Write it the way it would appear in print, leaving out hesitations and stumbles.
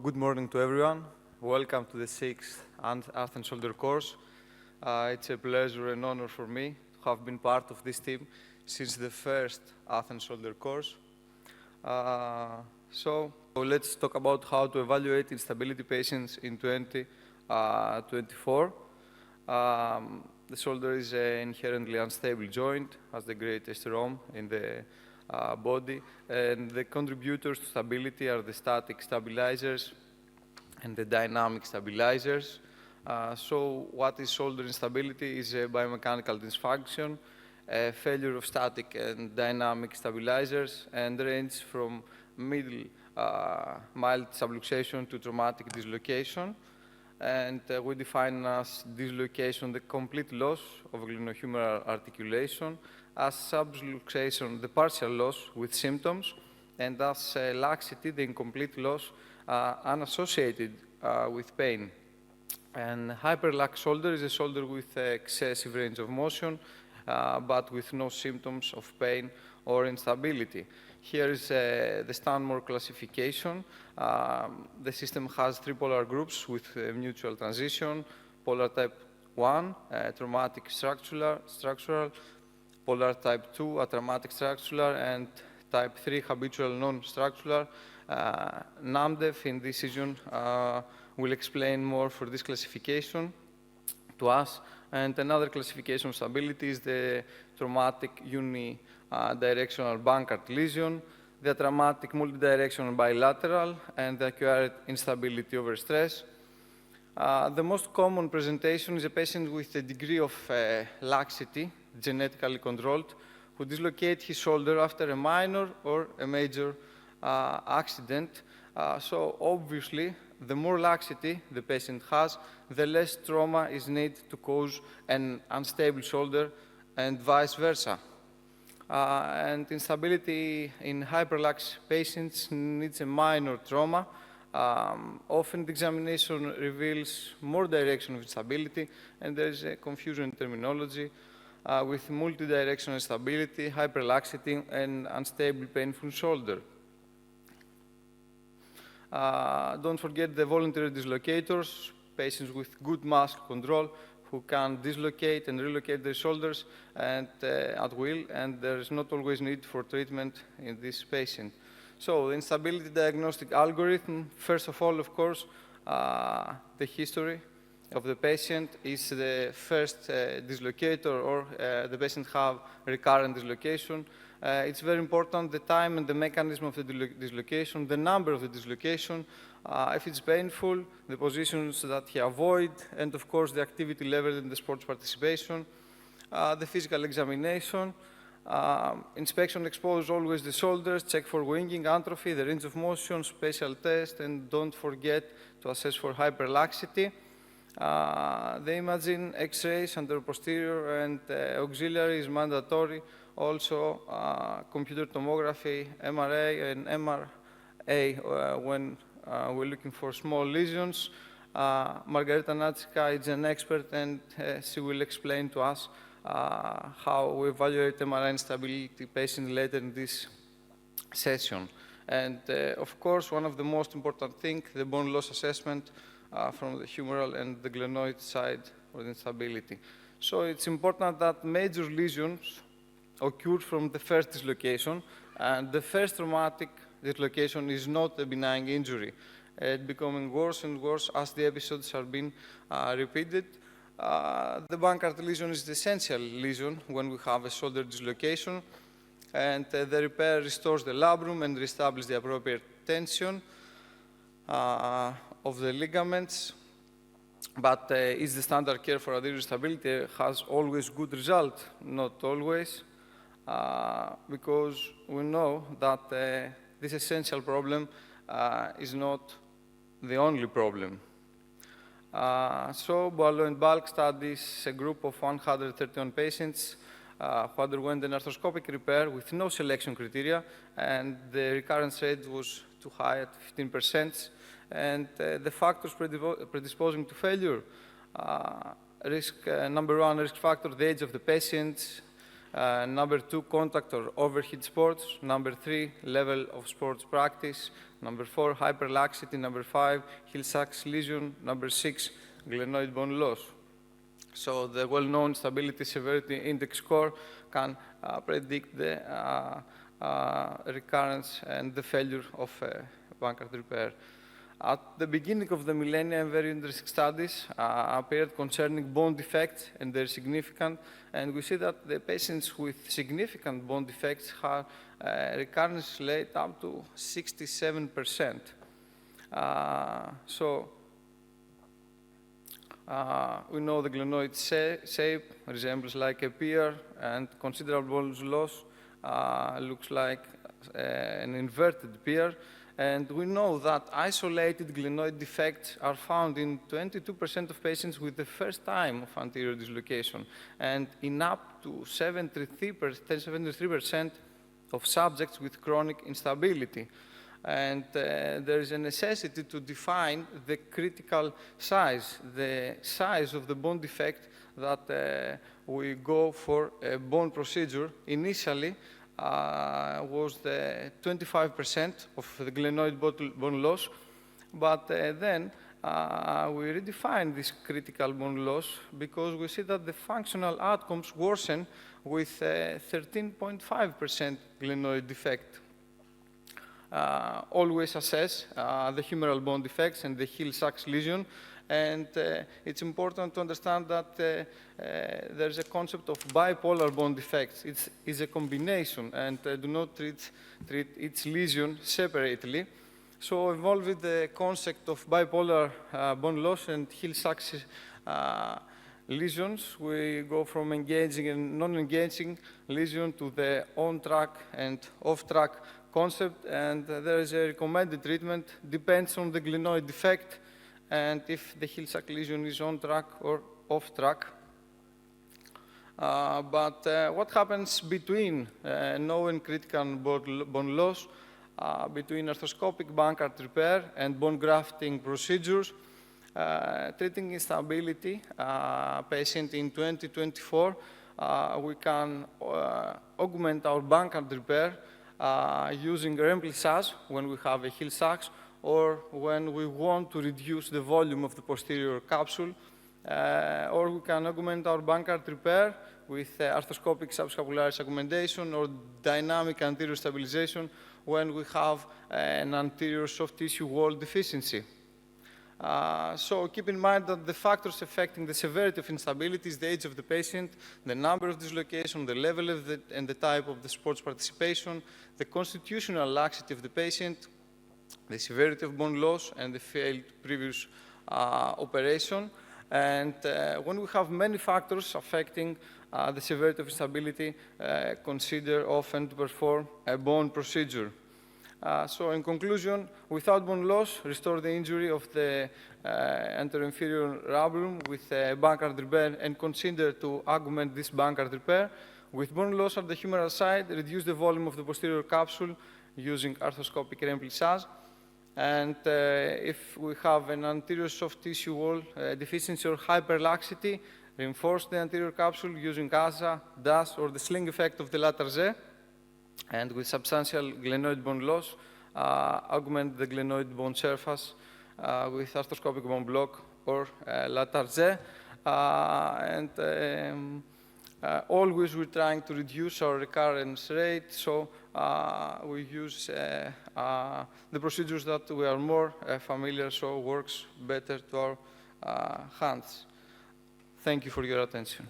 Good morning to everyone. Welcome to the 6th Earth and Shoulder course. It's a pleasure and honor for me to have been part of this team since the first Earth and Shoulder course. So let's talk about how to evaluate instability patients in 2024. The shoulder is an inherently unstable joint, has the greatest ROM in the body, and the contributors to stability are the static stabilizers and the dynamic stabilizers. So what is shoulder instability is a biomechanical dysfunction, a failure of static and dynamic stabilizers, and range from mild subluxation to traumatic dislocation. And we define as dislocation the complete loss of glenohumeral articulation, as subluxation the partial loss with symptoms, and as laxity the incomplete loss unassociated with pain. And hyperlax shoulder is a shoulder with excessive range of motion, but with no symptoms of pain or instability. Here is the Stanmore classification. The system has three polar groups with mutual transition: polar type 1, traumatic structural, polar type 2, atraumatic structural, and type 3, habitual non-structural. NAMDEF in this session will explain more for this classification to us. And another classification of stability is the traumatic unidirectional Bankart lesion, the traumatic multidirectional bilateral, and the acquired instability over stress. The most common presentation is a patient with a degree of laxity, genetically controlled, who dislocates his shoulder after a minor or a major accident. So obviously, the more laxity the patient has, the less trauma is needed to cause an unstable shoulder, and vice versa. And instability in hyperlax patients needs a minor trauma. Often the examination reveals more direction of instability, and there is a confusion in terminology with multidirectional instability, hyperlaxity, and unstable painful shoulder. Don't forget the voluntary dislocators, patients with good muscle control who can dislocate and relocate their shoulders and, at will, and there is not always need for treatment in this patient. So the instability diagnostic algorithm, first of all, of course, the history of the patient is the first dislocator, or the patient have recurrent dislocation. It's very important the time and the mechanism of the dislocation, the number of the dislocation, if it's painful, the positions that he avoid, and of course the activity level in the sports participation, the physical examination. Inspection expose always the shoulders, check for winging, atrophy, the range of motion, spatial test, and don't forget to assess for hyperlaxity. The imaging, X-rays, anteroposterior, and auxiliary is mandatory. Also, computer tomography, MRA, and MRA when we're looking for small lesions. Margarita Natska is an expert, and she will explain to us how we evaluate MRI instability patients later in this session. And of course, one of the most important things, the bone loss assessment from the humeral and the glenoid side of the instability. So it's important that major lesions occurred from the first dislocation, and the first traumatic dislocation is not a benign injury. It's becoming worse and worse as the episodes are being repeated. The Bankart lesion is the essential lesion when we have a shoulder dislocation, and the repair restores the labrum and reestablishes the appropriate tension of the ligaments. But is the standard care for adhesion stability has always good result? Not always, because we know that this essential problem is not the only problem. So Boileau and Balk studies a group of 131 patients who underwent an arthroscopic repair with no selection criteria, and the recurrence rate was too high at 15%. And the factors predisposing to failure, number one risk factor, the age of the patient, Number 2, contact or overheat sports. Number 3, level of sports practice. Number 4, hyperlaxity. Number 5, Hill-Sachs lesion. Number 6, glenoid bone loss. So the well-known stability severity index score can predict the recurrence and the failure of Bankart repair. At the beginning of the millennium, very interesting studies appeared concerning bone defects, and they're significant. And we see that the patients with significant bone defects have recurrence rate up to 67%. We know the glenoid shape resembles like a pear, and considerable bone loss looks like an inverted pear. And we know that isolated glenoid defects are found in 22% of patients with the first time of anterior dislocation, and in up to 73% of subjects with chronic instability. And there is a necessity to define the critical size, the size of the bone defect that we go for a bone procedure. Initially, was the 25% of the glenoid bone loss, but then we redefine this critical bone loss because we see that the functional outcomes worsen with 13.5% glenoid defect. Always assess the humeral bone defects and the Hill-Sachs lesion. And it's important to understand that there's a concept of bipolar bone defects. It's a combination, and do not treat each lesion separately. So involving the concept of bipolar bone loss and Hill-Sachs lesions, we go from engaging and non-engaging lesion to the on-track and off-track concept, and there is a recommended treatment, depends on the glenoid defect and if the Hill-Sachs lesion is on track or off track. But what happens between no and critical bone loss, between arthroscopic Bankart repair and bone grafting procedures? Treating instability patient in 2024, we can augment our Bankart repair using remplissage when we have a Hill-Sachs, or when we want to reduce the volume of the posterior capsule, or we can augment our Bankart repair with arthroscopic subscapularis augmentation or dynamic anterior stabilization when we have an anterior soft tissue wall deficiency. So keep in mind that the factors affecting the severity of instability is the age of the patient, the number of dislocation, the level of and the type of the sports participation, the constitutional laxity of the patient, the severity of bone loss, and the failed previous operation. And when we have many factors affecting the severity of instability, consider often to perform a bone procedure. So in conclusion, without bone loss, restore the injury of the anterior-inferior rubrum with Bankart repair and consider to augment this Bankart repair. With bone loss at the humeral side, reduce the volume of the posterior capsule using arthroscopic remplissage. And if we have an anterior soft tissue wall deficiency or hyperlaxity, reinforce the anterior capsule using ASA, DAS, or the sling effect of the latar Z. And with substantial glenoid bone loss, augment the glenoid bone surface with arthroscopic bone block or latar Z. Always we're trying to reduce our recurrence rate, so we use the procedures that we are more familiar, so works better to our hands. Thank you for your attention.